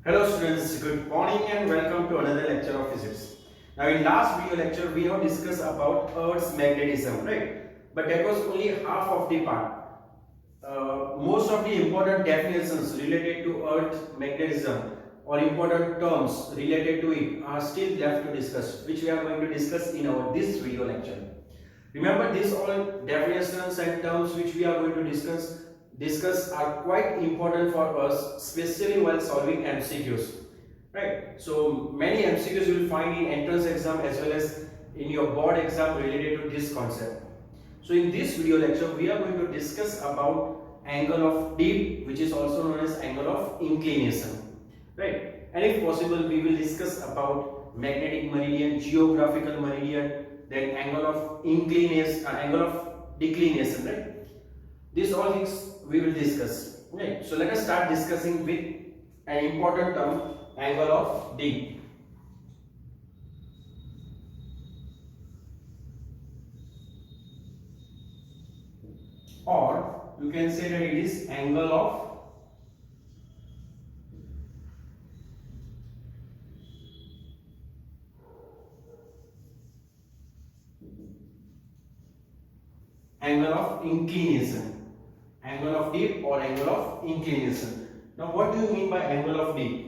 Hello students, good morning and welcome to another lecture of physics. Now in last video lecture we have discussed about Earth's magnetism, right? But that was only half of the part. Most of the important definitions related to Earth's magnetism or important terms related to it are still left to discuss, which we are going to discuss in our this video lecture. Remember, these all definitions and terms which we are going to discuss are quite important for us, especially while solving MCQs, right? So many MCQs you will find in entrance exam as well as in your board exam related to this concept. So in this video lecture we are going to discuss about angle of dip, which is also known as angle of inclination, right? And if possible we will discuss about magnetic meridian, geographical meridian, then angle of inclination, angle of declination, right? These all things we will discuss. Right. So let us start discussing with an important term, angle of dip. Or you can say that it is angle of inclination. Angle of dip or angle of inclination. Now what do you mean by angle of dip?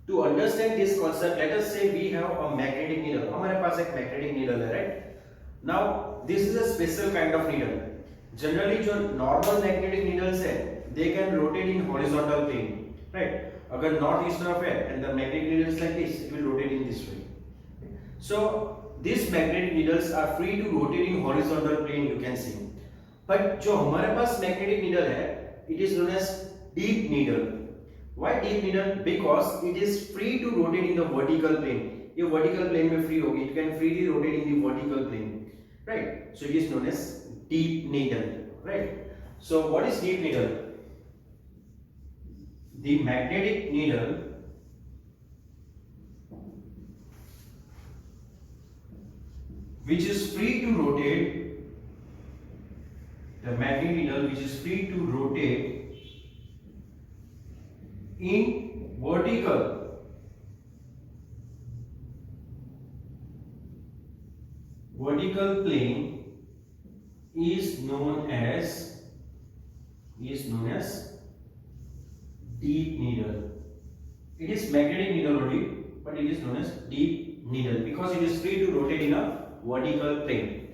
To understand this concept, let us say we have a magnetic needle. हमारे पास एक magnetic needle है, right? Now this is a special kind of needle. Generally जो normal magnetic needles है, they can rotate in horizontal plane, right? अगर north east तरफ है and the magnetic needle is like this, it will rotate in this way. So these magnetic needles are free to rotate in horizontal plane, you can see. But जो हमारे पास magnetic needle है, it is known as deep needle. Why deep needle? Because it is free to rotate in the vertical plane. ये vertical plane में free होगी, it can freely rotate in the vertical plane, right? So it is known as deep needle, right? So what is deep needle? The magnetic needle which is free to rotate. The magnetic needle which is free to rotate in vertical plane is known as deep needle. It is magnetic needle only, but it is known as deep needle because it is free to rotate in a vertical plane.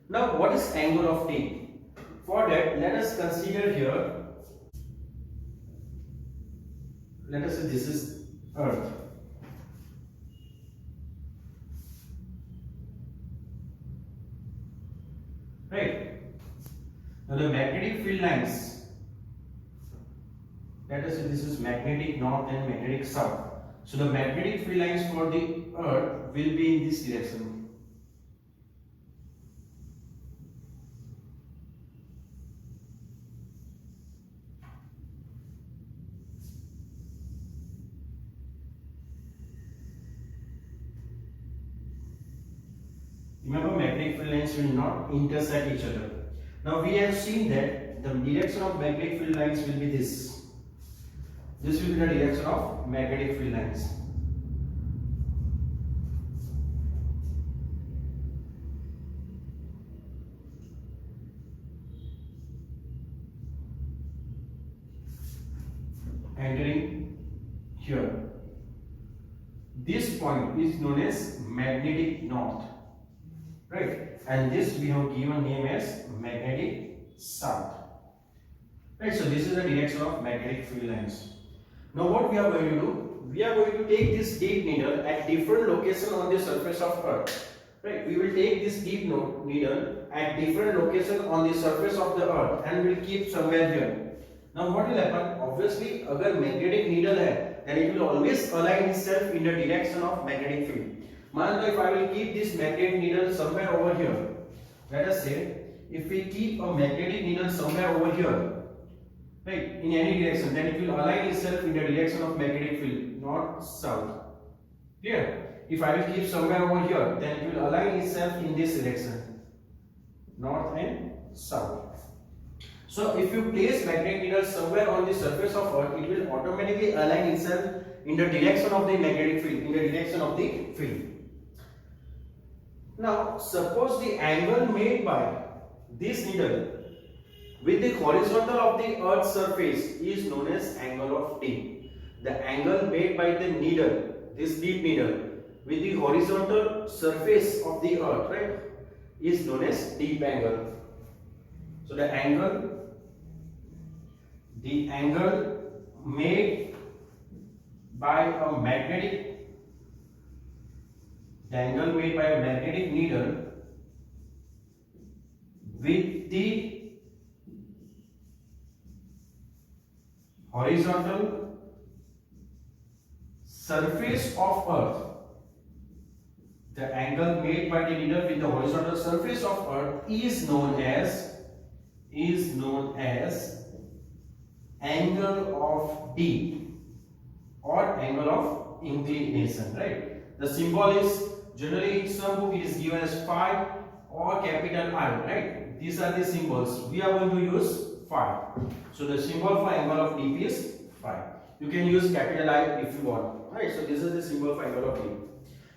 Now what is angle of dip? For that, let us consider here, let us say this is Earth. Right? Now the magnetic field lines, let us say this is magnetic north and magnetic south. So the magnetic field lines for the Earth will be in this direction. Remember, magnetic field lines will not intersect each other. Now we have seen that the direction of magnetic field lines will be this. This will be the direction of magnetic field lines. Entering here. This point is known as magnetic north. Right, and this we have given name as magnetic south. Right, so this is the direction of magnetic field lines. Now what we are going to do? We are going to take this deep needle at different location on the surface of Earth. Right, we will take this deep needle at different location on the surface of the Earth and we will keep somewhere here. Now what will happen? Obviously, अगर magnetic needle है, then it will always align itself in the direction of magnetic field. मान लो if I will keep this magnetic needle somewhere over here, let us say if we keep a magnetic needle somewhere over here, right, in any direction, then it will align itself in the direction of magnetic field, north, south. Clear? If I will keep somewhere over here, then it will align itself in this direction, north and south. So if you place magnetic needle somewhere on the surface of Earth, it will automatically align itself in the direction of the magnetic field, in the direction of the field. Now suppose the angle made by this needle with the horizontal of the earth's surface is known as angle of D. The angle made by the needle, this deep needle, with the horizontal surface of the earth, right, is known as deep angle. So the angle made by a magnetic needle with the horizontal surface of earth. The angle made by the needle with the horizontal surface of earth is known as angle of D or angle of inclination, right? The symbol is generally in some book it is given as phi or capital I, right? These are the symbols. We are going to use phi. So the symbol for angle of DP is phi. You can use capital I if you want, right? So this is the symbol for angle of D.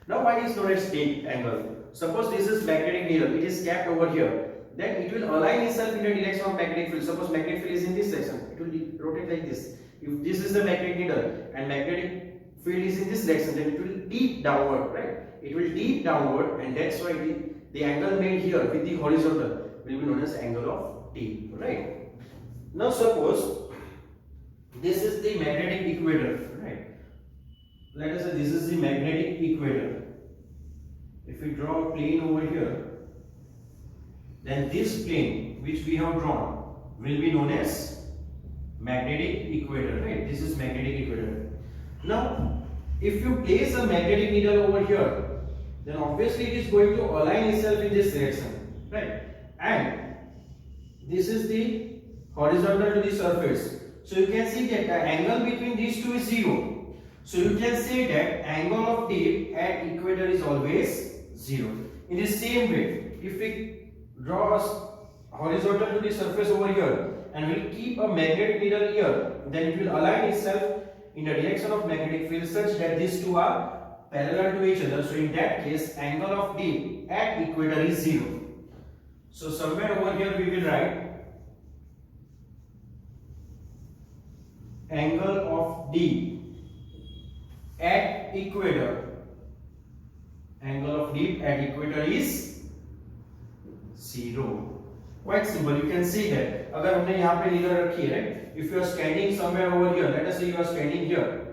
Now why is known as deep angle? Suppose this is magnetic needle, it is kept over here. Then it will align itself in the direction of magnetic field. Suppose magnetic field is in this direction, it will rotate like this. If this is the magnetic needle and magnetic field is in this direction, then it will deep downward, right? It will deep downward, and that's why the angle made here with the horizontal will be known as angle of D, right? Now suppose this is the magnetic equator, right? Let us say this is the magnetic equator. If we draw a plane over here, then this plane which we have drawn will be known as magnetic equator, right? This is magnetic equator. Now, if you place a magnetic needle over here, then obviously it is going to align itself in this direction, right? And this is the horizontal to the surface. So you can see that the angle between these two is 0. So you can say that angle of D at equator is always 0. In the same way, if we draw a horizontal to the surface over here and we'll keep a magnetic needle here, then it will align itself in the direction of magnetic field such that these two are parallel to each other. So in that case, angle of D at equator is 0. So somewhere over here we will write angle of D at equator. Angle of D at equator is 0. Quite simple. You can see that. अगर हमने यहाँ पे needle रखी है, right? If you are standing somewhere over here, let us say you are standing here,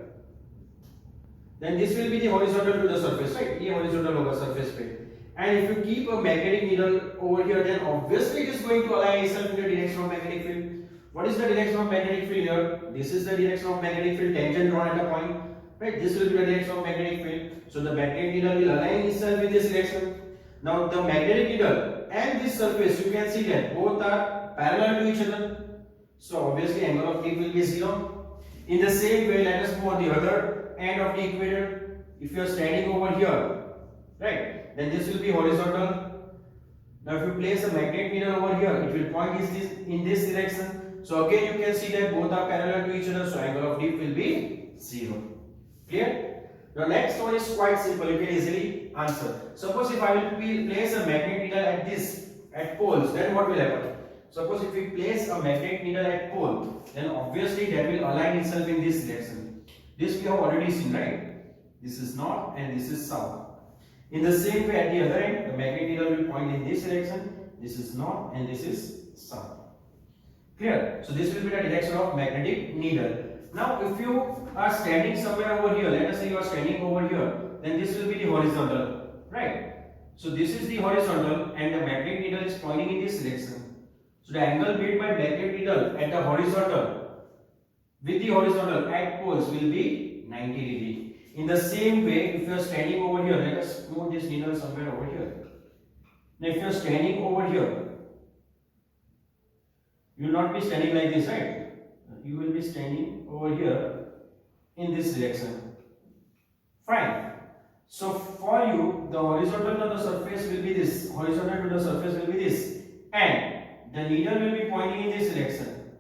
then this will be the horizontal to the surface, right? ये horizontal होगा surface पे. And if you keep a magnetic needle over here, then obviously it is going to align itself in the direction of magnetic field. What is the direction of magnetic field here? This is the direction of magnetic field, tangent drawn at a point, right? This will be the direction of magnetic field. So the magnetic needle will align itself with this direction. Now the magnetic needle and this surface, you can see that both are parallel to each other. So obviously angle of D will be 0. In the same way, let us move on the other end of the equator. If you are standing over here, right, then this will be horizontal. Now if you place a magnetic needle over here, it will point in this direction. So again you can see that both are parallel to each other. So angle of D will be 0. Clear? The next one is quite simple. You can easily answer. Suppose if I will place a magnetic needle at poles, then what will happen? Suppose if we place a magnetic needle at pole, then obviously that will align itself in this direction. This we have already seen, right? This is north and this is south. In the same way, at the other end, the magnetic needle will point in this direction. This is north and this is south. Clear? So this will be the direction of magnetic needle. Now if you are standing somewhere over here, let us say you are standing over here, then this will be the horizontal, right? So this is the horizontal and the magnetic needle is pointing in this direction. So the angle made by magnetic needle at the horizontal with the horizontal at poles will be 90 degree. In the same way, if you are standing over here, let us move this needle somewhere over here. Now if you are standing over here, you will not be standing like this, right? You will be standing over here in this direction. Fine. So for you, the horizontal to the surface will be this. Horizontal to the surface will be this. And the needle will be pointing in this direction.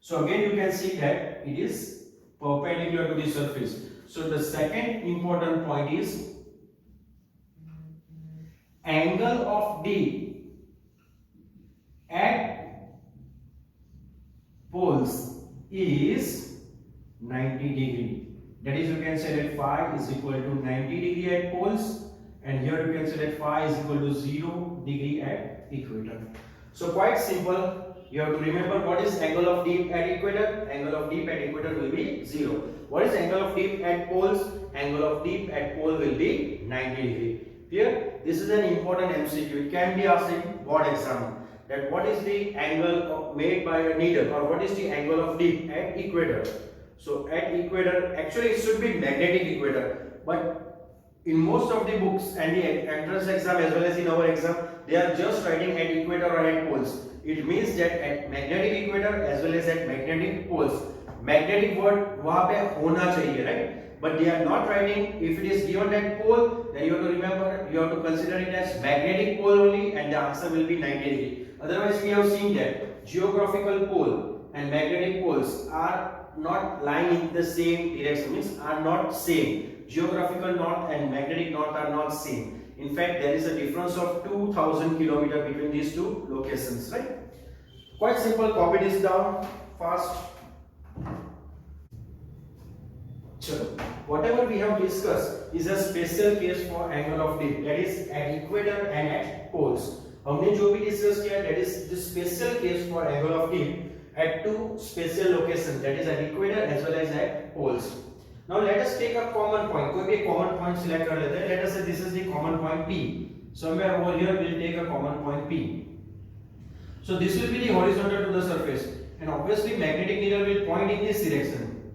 So again you can see that it is perpendicular to the surface. So the second important point is angle of D at poles is 90 degree. That is, you can say that phi is equal to 90 degree at poles, and here you can say that phi is equal to 0 degree at equator. So quite simple. You have to remember what is angle of dip at equator. Angle of dip at equator will be 0. What is angle of dip at poles? Angle of dip at pole will be 90 degree. Here, this is an important MCQ. It can be asked in board exam. That what is the angle made by a needle, or what is the angle of dip at equator? So at equator, actually it should be magnetic equator, but in most of the books and the entrance exam as well as in our exam, they are just writing at equator or at poles. It means that at magnetic equator as well as at magnetic poles, magnetic word वहाँ पे होना चाहिए, right? But they are not writing. If it is given at pole, then you have to remember, you have to consider it as magnetic pole only, and the answer will be 90 degree. Otherwise, we have seen that geographical pole and magnetic poles are not lying in the same direction, means are not same. Geographical north and magnetic north are not same. In fact, there is a difference of 2000 km between these two locations, right? Quite simple. Copy this down fast. So, whatever we have discussed is a special case for angle of dip, that is at equator and at poles. हमने जो भी discuss किया, that is the special case for angle of dip at two special locations, that is at equator as well as at poles. Now let us take a common point. कोई भी common point select कर लेते हैं. Let us say this is the common point P. Somewhere over here we'll take a common point P. So this will be the horizontal to the surface, and obviously magnetic needle will point in this direction,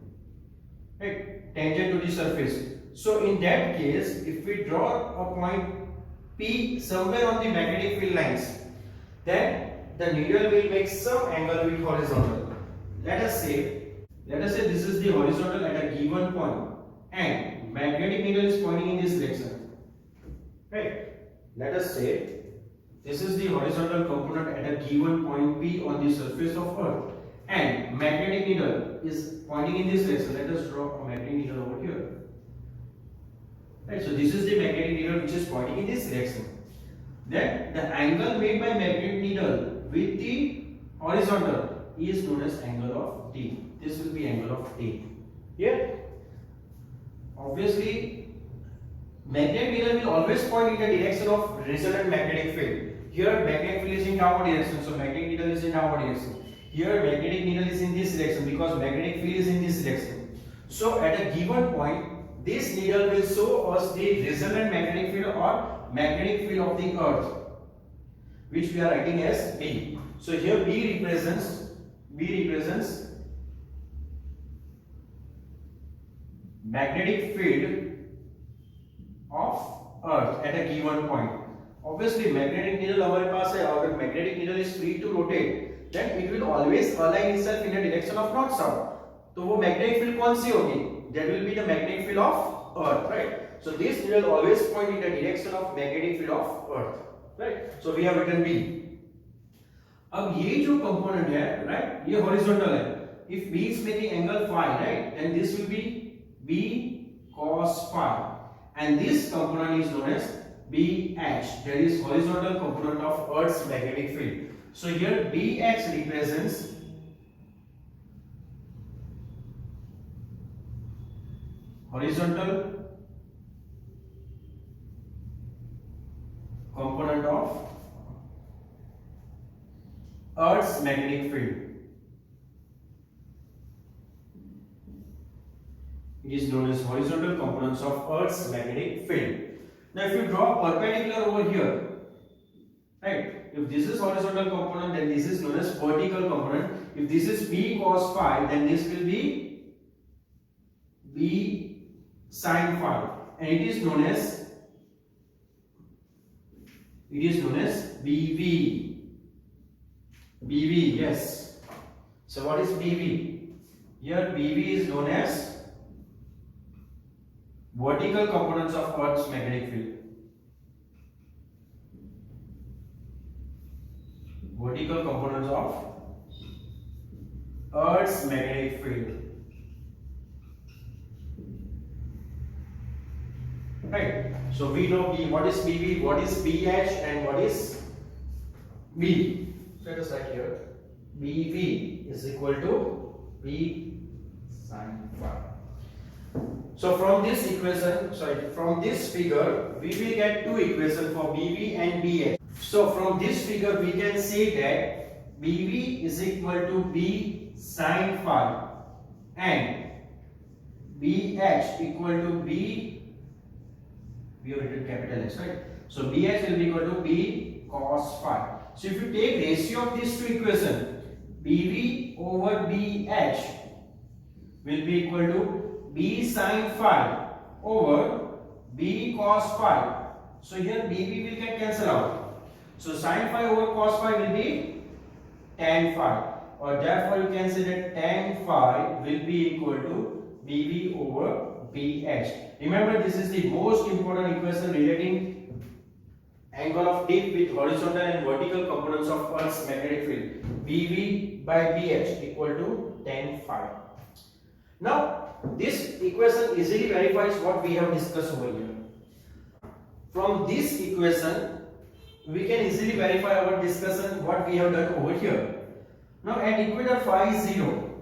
right? Tangent to the surface. So in that case, if we draw a point P somewhere on the magnetic field lines, then the needle will make some angle with horizontal. Let us say this is the horizontal at a given point, and magnetic needle is pointing in this direction, right? Let us say this is the horizontal component at a given point P on the surface of Earth, and magnetic needle is pointing in this direction. Let us draw a magnetic needle over here. Right, so this is the magnetic needle which is pointing in this direction. Then the angle made by magnetic needle with the horizontal is known as angle of D. This will be angle of D. Here, obviously, magnetic needle will always point in the direction of resultant magnetic field. Here, magnetic field is in downward direction, so magnetic needle is in downward direction. Here, magnetic needle is in this direction because magnetic field is in this direction. So, at a given point, this needle will show us the resultant magnetic field or magnetic field of the Earth, which we are writing as B. So here B represents magnetic field of Earth at a given point. Obviously, magnetic needle हमारे पास है, और magnetic needle is free to rotate, then it will always align itself in the direction of north south. तो वो magnetic field कौन सी होगी? That will be the magnetic field of Earth, right? So this needle always point in the direction of magnetic field of Earth, right? So we have written B. अब ये जो component है, right? ये horizontal है. If B is making angle phi, right? Then this will be B cos phi, and this component is known as BH. That is horizontal component of Earth's magnetic field. So here BH represents horizontal component of Earth's magnetic field. It is known as horizontal components of Earth's magnetic field. Now, if you draw perpendicular over here, right? If this is horizontal component, then this is known as vertical component. If this is B cos phi, then this will be B sin phi, and it is known as BV. BV, yes. So what is BV? Here BV is known as vertical components of Earth's magnetic field. Vertical components of Earth's magnetic field. right? So we know B, what is BV, what is BH, and what is B. Let us write here. BV is equal to B sin phi. So from this equation, from this figure, we will get two equations for BV and BH. So from this figure, we can say that BV is equal to B sin phi and BH equal to B, we have written capital S, right? So BH will be equal to B cos phi. So if you take ratio of these two equations, BV over BH will be equal to B sin phi over B cos phi. So here BV will get cancelled out. So sin phi over cos phi will be tan phi, or therefore you can say that tan phi will be equal to BV over BH. Remember, this is the most important equation relating angle of dip with horizontal and vertical components of Earth's magnetic field. BV by BH equal to tan phi. Now, this equation easily verifies what we have discussed over here. From this equation, we can easily verify our discussion what we have done over here. Now, at equator phi is 0.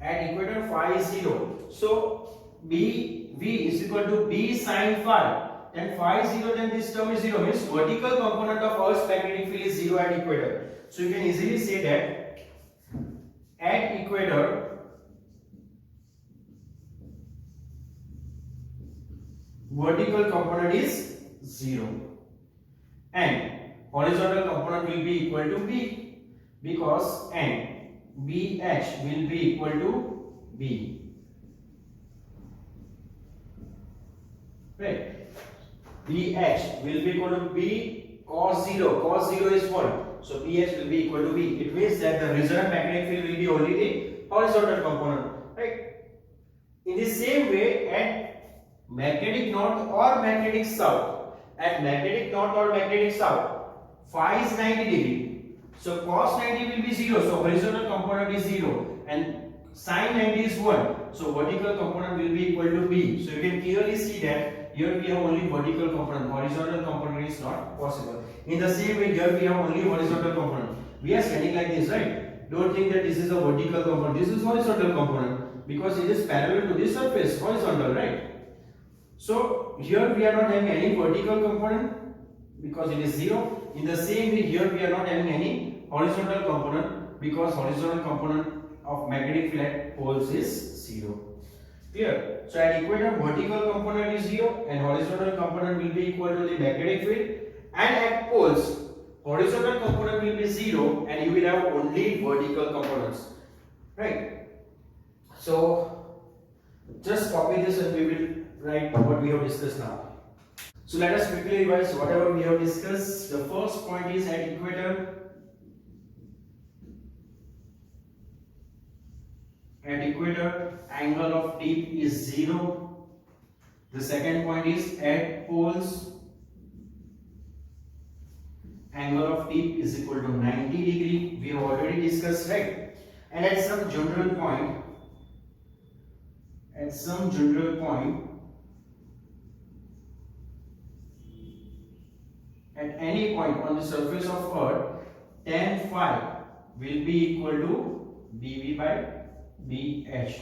At equator phi is 0. So, BV is equal to B sin phi. Then phi is 0, then this term is 0. Means vertical component of Earth's magnetic field is 0 at equator. So, you can easily say that at equator, vertical component is 0 and horizontal component will be equal to B, because and BH will be equal to B, right? BH will be equal to B cos 0. Cos 0 is 1. So BH will be equal to B. It means that the resultant magnetic field will be only the horizontal component, right? In the same way, at magnetic north or magnetic south, at magnetic north or magnetic south, phi is 90 degree. So cos 90 will be 0. So horizontal component is 0 and sin 90 is 1. So vertical component will be equal to B. So you can clearly see that here we have only vertical component. Horizontal component is not possible. In the same way, here we have only horizontal component. We are standing like this, right? Don't think that this is a vertical component. This is horizontal component because it is parallel to this surface, horizontal, right? So here we are not having any vertical component because it is 0. In the same way, here we are not having any horizontal component because horizontal component of magnetic field at poles is 0. Clear? So at equator, vertical component is 0 and horizontal component will be equal to the magnetic field, and at poles, horizontal component will be 0 and you will have only vertical components, right? So just copy this and we will write what we have discussed now. So let us quickly revise whatever we have discussed. The first point is at equator, angle of dip is 0. The second point is at poles, angle of dip is equal to 90 degree. We have already discussed, right? And at some general point, at any point on the surface of Earth, tan phi will be equal to BV by BH.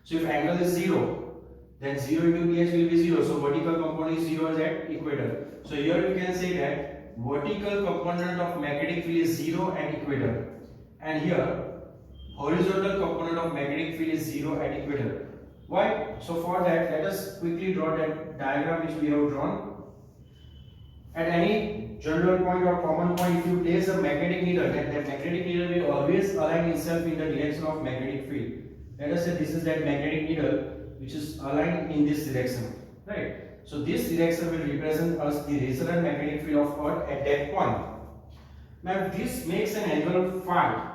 So if angle is 0, then 0 into BH will be 0. So vertical component is 0 at equator. So here you can say that vertical component of magnetic field is 0 at equator, and here horizontal component of magnetic field is 0 at equator. Why? So for that, let us quickly draw that diagram which we have drawn. At any general point or common point, if you place a magnetic needle, then that magnetic needle will always align itself in the direction of magnetic field. Let us say this is that magnetic needle which is aligned in this direction, right? So this direction will represent us the resultant magnetic field of Earth at that point. Now this makes an angle phi.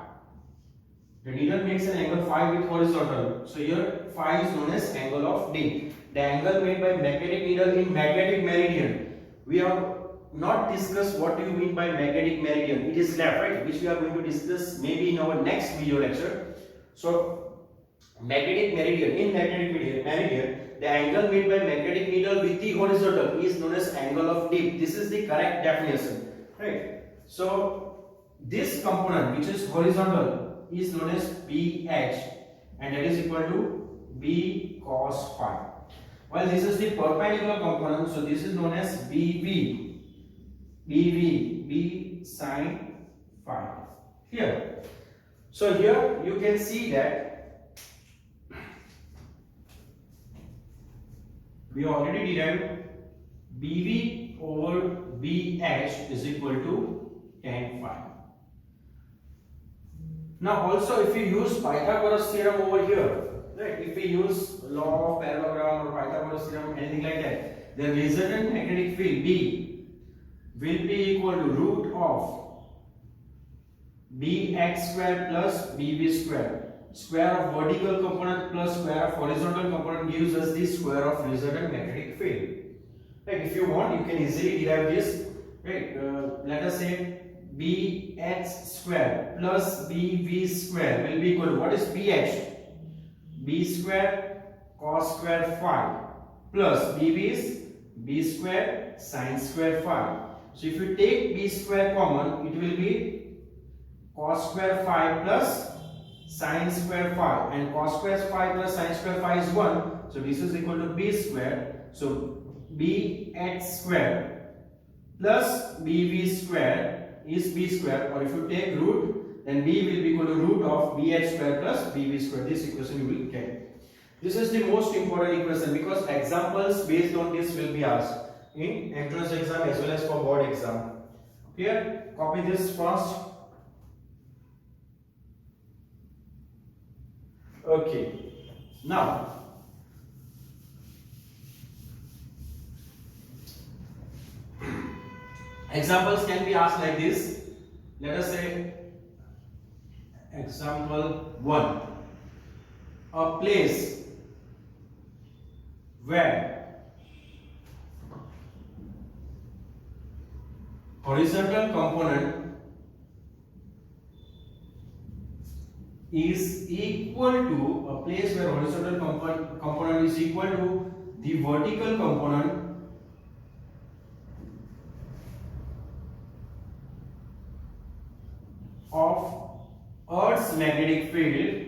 The needle makes an angle phi with horizontal. So here phi is known as angle of dip. The angle made by magnetic needle in magnetic meridian. We have not discussed what do you mean by magnetic meridian. It is left, right? Which we are going to discuss maybe in our next video lecture. So magnetic meridian, in magnetic meridian, the angle made by magnetic needle with the horizontal is known as angle of dip. This is the correct definition, right? So this component which is horizontal is known as BH, and that is equal to B cos phi. While this is the perpendicular component, so this is known as BV, B sin phi. Here, so here you can see that we already derived BV over BH is equal to tan phi. Now also if you use Pythagoras theorem over here, right, if we use law of parallelogram or Pythagoras theorem, anything like that, the resultant magnetic field B will be equal to root of Bx square plus Bb square. Square of vertical component plus square of horizontal component gives us the square of resultant magnetic field. Right, if you want, you can easily derive this. Right, let us say Bh square plus Bv square will be equal to, what is Bh? B square cos square phi plus Bb is B square sin square phi. So if you take B square common, it will be cos square phi plus sin square phi, and cos square phi plus sin square phi is 1, so this is equal to B square. So Bh square plus Bv square is B square, or if you take root, then B will be equal to root of Bh square plus Bv square. This equation you will get. This is the most important equation because examples based on this will be asked in entrance exam as well as for board exam. Here, copy this first. Okay, now examples can be asked like this. Let us say example 1, a place where horizontal component is equal to, a place where horizontal component is equal to the vertical component of Earth's magnetic field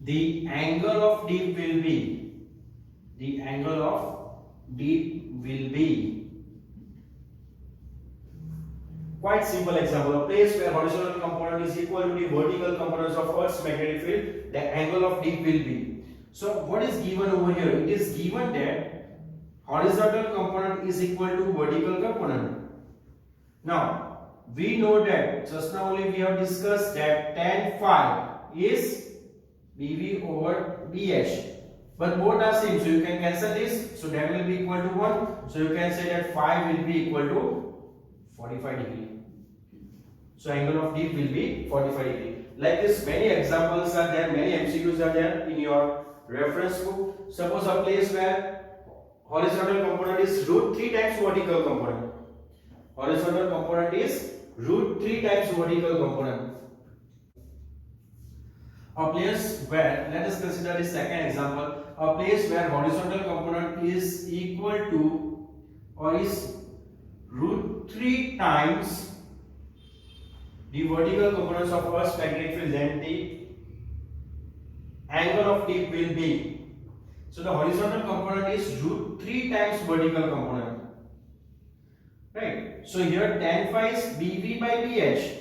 the angle of dip will be quite simple example. A place where horizontal component is equal to the vertical components of Earth's magnetic field, the angle of dip will be. So what is given over here? It is given that horizontal component is equal to vertical component. Now we know that just now only we have discussed that tan phi is Bv over Bh, but both are same, so you can cancel this, so that will be equal to 1, so you can say that phi will be equal to 45 degree. So angle of dip will be 45 degree. Like this, many examples are there, many MCQs are there in your reference book. Suppose a place where horizontal component is root 3 times vertical component. Horizontal component is root 3 times vertical component. A place where, let us consider the second example, a place where horizontal component is equal to or is root 3 times the vertical components of Earth's magnetic field, then the angle of dip will be. So the horizontal component is root 3 times vertical component. Right? So here tan phi is Bv by Bh.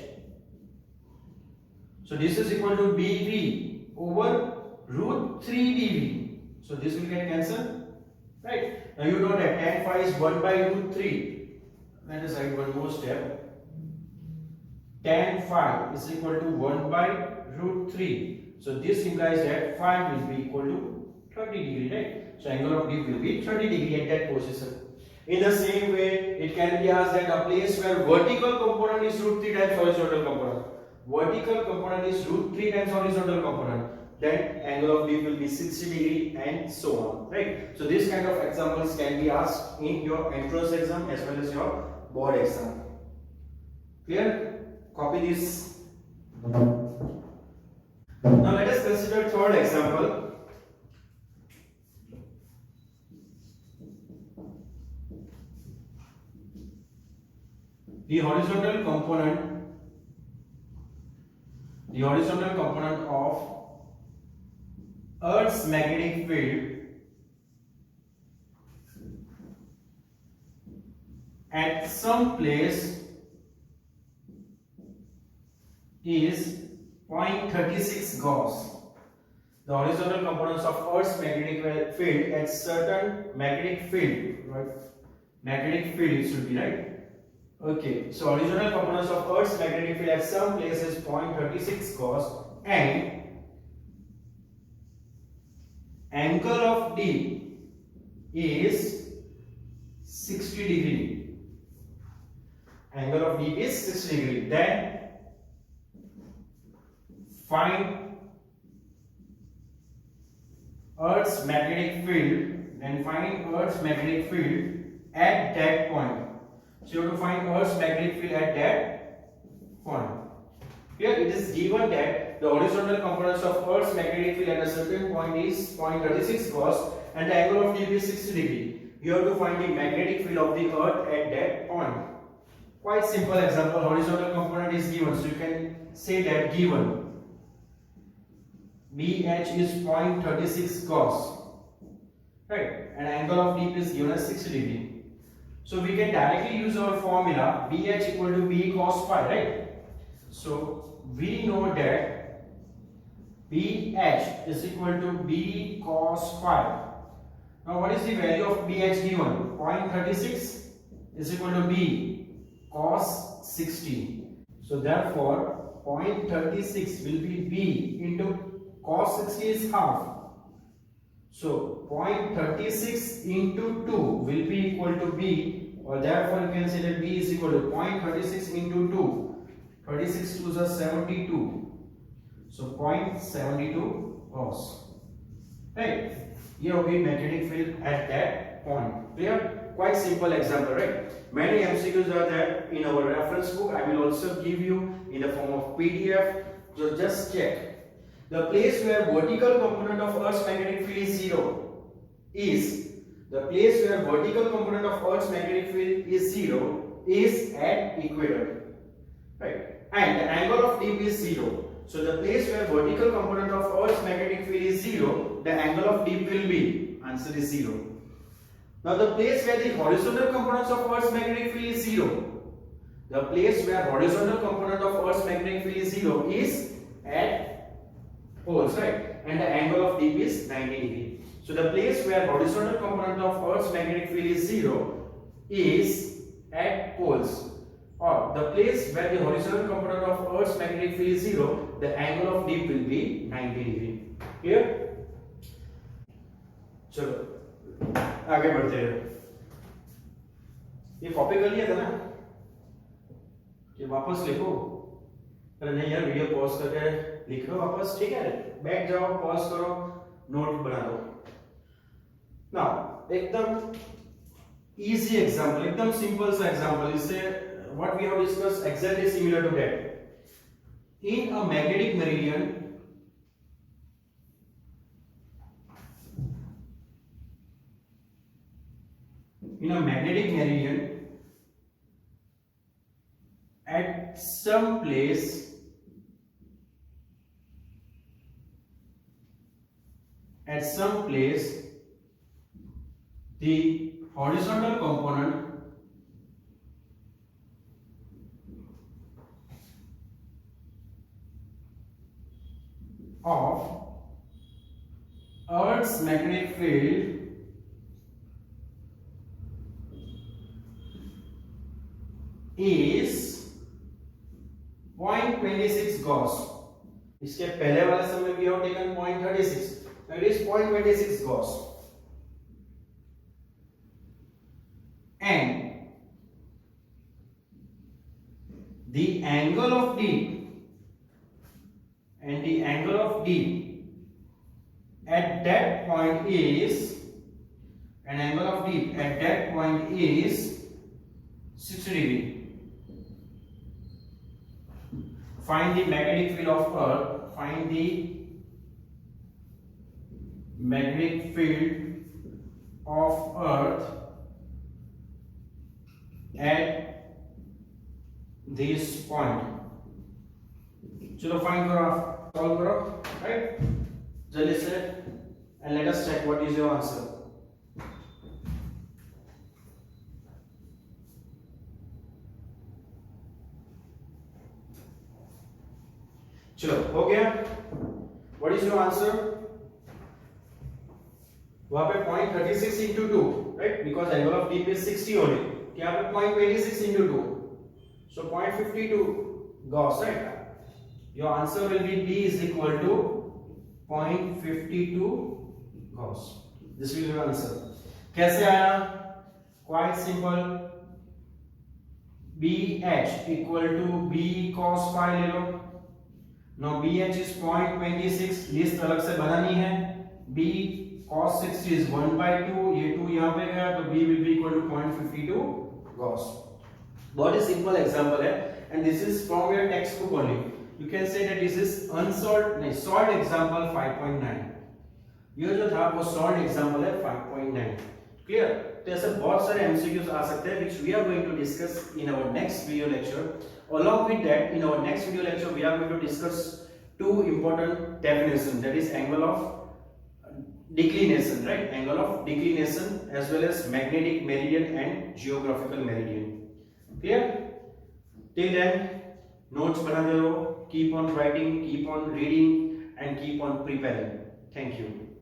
So this is equal to Bv over root 3 Bv. So this will get cancelled. Right? Now you know that tan phi is 1 by root 3. Let us write one more step. Tan phi is equal to 1 by root 3. So this implies that phi will be equal to 30 degree, right? So angle of dip will be 30 degree at that position. In the same way, it can be asked that a place where vertical component is root 3 times horizontal component. Vertical component is root 3 times horizontal component. Then angle of dip will be 60 degree and so on, right? So this kind of examples can be asked in your entrance exam as well as your board exam. Clear? Copy this. Now let us consider the horizontal component of Earth's magnetic field at some place is 0.36 Gauss. The horizontal components of Earth's magnetic field at certain magnetic field, right? Magnetic field it should be, right? Okay, so horizontal components of Earth's magnetic field at some place is 0.36 Gauss and angle of D is 60 degree. Angle of D is 60 degree. Then find Earth's magnetic field. At that point. So you have to find Earth's magnetic field at that point. Here it is given that the horizontal components of Earth's magnetic field at a certain point is 0.36 Gauss and the angle of dip is 60 degree. You have to find the magnetic field of the Earth at that point. Quite simple example. Horizontal component is given, so you can say that given BH is 0.36 Gauss, right? And angle of dip is given as 60 degree. So we can directly use our formula BH equal to B cos phi, right? So we know that BH is equal to B cos phi. Now what is the value of BH given? 0.36 is equal to B cos 60. So therefore 0.36 will be B into cos 60 is half. So 0.36 into 2 will be equal to B, or therefore you can say that B is equal to 0.36 into 2. 36 2s are 72. So 0.72 Gauss. Right? Here will be magnetic field at that point. Clear? Quite simple example, right? Many MCQs are there in our reference book. I will also give you in the form of PDF. So just check. The place where vertical component of Earth's magnetic field is 0 is at equator, right? And the angle of dip is 0. So the place where vertical component of Earth's magnetic field is 0, the angle of dip will be, answer is 0. Now the place where the horizontal components of Earth's magnetic field is 0, the place where horizontal component of Earth's magnetic field is 0 is at poles, right? And the angle of dip is 90 degree. So the place where horizontal component of Earth's magnetic field is 0 is at poles, or the place where the horizontal component of Earth's magnetic field is 0, the angle of dip will be 90 degree. Clear? चलो आगे बढ़ते हैं. ये copy कर लिया था ना कि वापस लिखो? अरे नहीं यार, वीडियो पॉज करके लिख लो वापस, ठीक है? बैठ जाओ, पॉज करो, नोट बना लो. नाउ एकदम इजी एग्जांपल, एकदम सिंपल सा एग्जांपल. इससे what we have discussed exactly similar to that. In a magnetic meridian, at some place the horizontal component of Earth's magnetic field is 0.26 Gauss. इसके पहले वाले समय we have taken 0.36. Now it is 0.26 Gauss. And the angle of D at that point is, is 60 degree. Find the magnetic field of Earth. Find the magnetic field of Earth at this point. चलो find करो, आप solve करो, right, जल्दी से, and let us check what is your answer. चलो हो गया. What is your answer? वहां पे 0.36 into 2, right? Because angle of dip is 60 only. यहाँ पे 0.26 into 2, so 0.52 Gauss, right? Your answer will be D is equal to 0.52 Gauss. This will be your answer. कैसे आया? Quite simple. BH equal to B cos phi ले लो. Now BH is 0.26, list अलग से बनानी है. B cos 60 is 1/2, ये 2 यहाँ पे गया तो B will be equal to 0.52 Gauss. बहुत ही सिंपल एग्जांपल है, and this is from your textbook only. You can say that this is unsolved, नहीं solved example 5.9. ये जो था वो solved example है 5.9. Clear? तो ऐसे बहुत सारे MCQs आ सकते हैं which we are going to discuss in our next video lecture. Along with that, in our next video lecture, we are going to discuss two important definitions, that is angle of declination, right? Angle of declination as well as magnetic meridian and geographical meridian. Clear? Till then, notes बना दे लो, keep on writing, keep on reading and keep on preparing. Thank you.